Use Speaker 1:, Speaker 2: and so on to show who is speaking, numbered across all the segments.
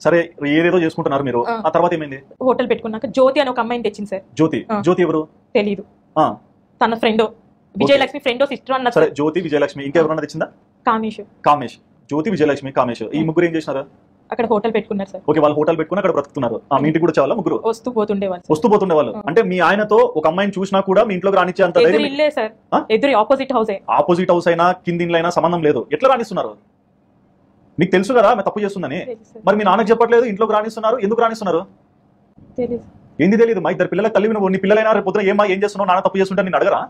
Speaker 1: సరే ఏదేదో చేసుకుంటున్నారు మీరు, ఆ తర్వాత ఏమైంది?
Speaker 2: హోటల్ పెట్టుకున్నాక జ్యోతి అని ఒక అమ్మాయిని తెచ్చింది సార్.
Speaker 1: జ్యోతి ఎవరు
Speaker 2: తెలీదు, తన ఫ్రెండ్ విజయలక్ష్మి ఫ్రెండ్ సిస్టర్ అన్న.
Speaker 1: సరే జ్యోతి విజయలక్ష్మి, ఇంకెవరన్నా తెచ్చిందా?
Speaker 2: కామేష్
Speaker 1: జ్యోతి విజయలక్ష్మి కామేష్, ఈ ముగ్గురు ఏం చేసినారు?
Speaker 2: అక్కడ హోటల్ పెట్టుకున్నారు సార్.
Speaker 1: ఓకే, వాళ్ళు హోటల్ పెట్టుకుని అక్కడ బ్రతుకుతున్నారు. మీ ఇంటికి కూడా చాలా ముగ్గురు
Speaker 2: వస్తూ పోతుండే వాళ్ళు.
Speaker 1: అంటే మీ ఆయనతో ఒక అమ్మాయిని చూసినా కూడా మీ ఇంట్లోకి రానిచ్చే అంత
Speaker 2: ఇల్లే సార్. ఎదురు ఆపోజిట్ హౌస్ అయినా కింది ఇండ్లైనా సంబంధం లేదు. ఎట్లా రాణిస్తున్నారు? మీకు తెలుసు కదా తప్పు చేస్తుందని, మరి మీ నాన్నకి చెప్పట్లేదు, ఇంట్లోకి రాణిస్తున్నారు. ఎందుకు రాణిస్తున్నారు? ఏంది తెలియదు. మా ఇద్దరు పిల్లల తల్లి, నీ పిల్లలైనా రేపు పొద్దున ఏం చేస్తున్నావు, నాన్న తప్పు చేస్తుంటే నేను అడగరా?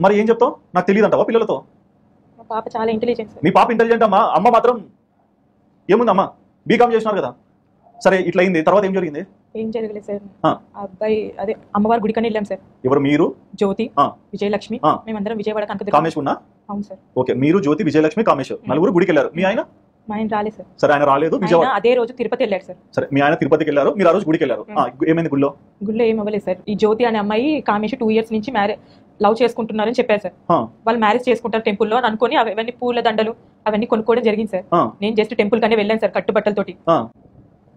Speaker 2: మరి ఏం చెప్తావు? నాకు తెలియదు అంటావా పిల్లలతో? పాప చాలా ఇంటెలిజెంట్.
Speaker 1: మీ పాప ఇంటెలిజెంట్ అమ్మా, అమ్మ మాత్రం ఏముందమ్మా, బీకామ్ చేసినారు కదా. సరే ఇట్లా అయింది, తర్వాత ఏం జరిగింది?
Speaker 2: ఏం జరగలేదు సార్. అబ్బాయి అదే అమ్మవారి గుడికని వెళ్ళాం సార్.
Speaker 1: ఎవరు? మీరు, జ్యోతి,
Speaker 2: విజయలక్ష్మి, మేమందరం విజయవాడ
Speaker 1: కామేష్ ఉన్నా.
Speaker 2: అవును సార్.
Speaker 1: ఓకే, మీరు జ్యోతి విజయలక్ష్మి కామేష్ నలుగురు గుడికి వెళ్ళారు. మీ ఆయన?
Speaker 2: మా ఆయన రాలేదు సార్.
Speaker 1: సరే, ఆయన రాలేదు. విజయవాడ
Speaker 2: అదే రోజు తిరుపతి వెళ్ళారు సార్.
Speaker 1: సరే, మీ ఆయన తిరుపతికి వెళ్ళారు, మీరు ఆ రోజు గుడికి వెళ్ళారు. ఏమైంది గుడిలో?
Speaker 2: ఏం అవ్వలేదు సార్. ఈ జ్యోతి అనే అమ్మాయి కామేష్ 2 years నుంచి లవ్ చేసుకుంటున్నారని చెప్పారు సార్. వాళ్ళు మ్యారేజ్ చేసుకుంటారు టెంపుల్లో అనుకుని అవన్నీ పూల దండలు అవన్నీ కొనుక్కోవడం జరిగింది సార్. నేను జస్ట్ టెంపుల్ కనే వెళ్ళాను సార్. కట్టుబట్టలతోటి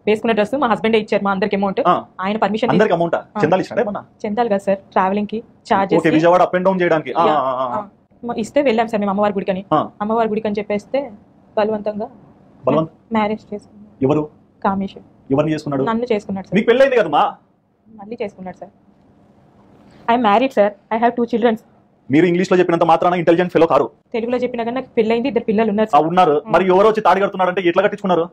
Speaker 2: వేసుకున్న డ్రెస్ మా హస్బెండ్ ఇచ్చారు, మా అందరికి అమౌంట్. ఆయన పర్మిషన్ చెందాలి కదా సార్, ట్రావెలింగ్ కి చార్జెస్ ఇస్తే వెళ్ళాం సార్ మేము అమ్మవారి గుడికని. అమ్మవారి గుడికి అని చెప్పేస్తే బలవంతంగా మ్యారేజ్ చేసుకున్నాడు.
Speaker 1: ఎవరు?
Speaker 2: కామేష్.
Speaker 1: ఎవరిని చేసుకున్నాడు?
Speaker 2: నన్ను చేసుకున్నాడు సార్.
Speaker 1: మీకు పెళ్ళైంది కదమ్మా?
Speaker 2: మళ్ళీ చేసుకున్నాడు sir. I married sir. I have 2 children.
Speaker 1: మీరు ఇంగ్లీష్ లో చెప్పినంత మాత్రాన ఇంటెలిజెంట్ ఫెలో కారు.
Speaker 2: తెలుగులో చెప్పినా కానీ నాకు పెళ్ళైంది, 2 పిల్లలు ఉన్నారు.
Speaker 1: మరి ఎవరో వచ్చి తాడి కడుతున్నారంటే ఎట్లా కట్టించుకున్నారు?